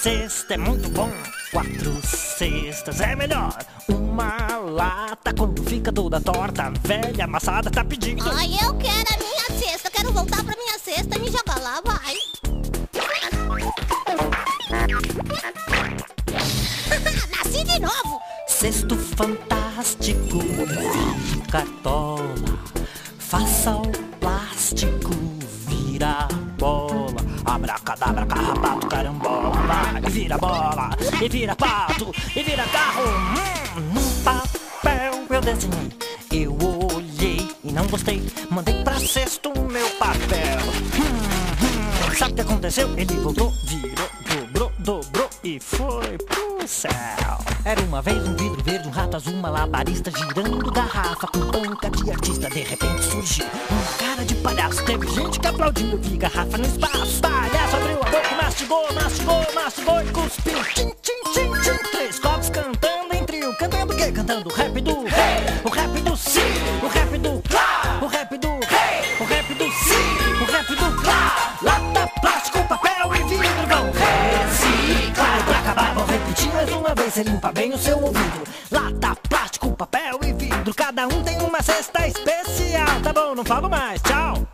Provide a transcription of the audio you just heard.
cesta é muito bom, 4 cestas é melhor. Uma lata quando fica toda torta, velha amassada tá pedindo. Ai, eu quero a minha cesta, quero voltar pra minha cesta e me jogar lá, vai. Nasci de novo. Cesto fantástico, cartola, faça o plástico virar bola. Abracadabra, carrapato, carambola. E vira bola, e vira pato, e vira carro. No papel eu desenhei, eu olhei e não gostei. Mandei pra cesto o meu papel. Sabe o que aconteceu? Ele voltou, virou, dobrou e foi pro céu. Era uma vez um vidro verde, um rato azul, malabarista girando garrafa com banca de artista. De repente surgiu um cara de palhaço. Teve gente que aplaudindo, vi garrafa no espaço. Palhaço abriu a boca, mastigou, mastigou, mastigou e cuspiu. Tchim, tchim, tchim, tchim. 3 copos cantando em trio. Cantando o quê? Cantando o rap do rei, o rap do sim, o rap do clá, o rap do rei, o rap do sim, o rap do clá. Lata, plástico, papel e vidro vão reciclar. Pra acabar vão repetir mais uma vez, você limpa bem o seu ouvido. Lata, plástico, papel e vidro, cada um tem uma cesta especial. Tá bom, não falo mais, tchau.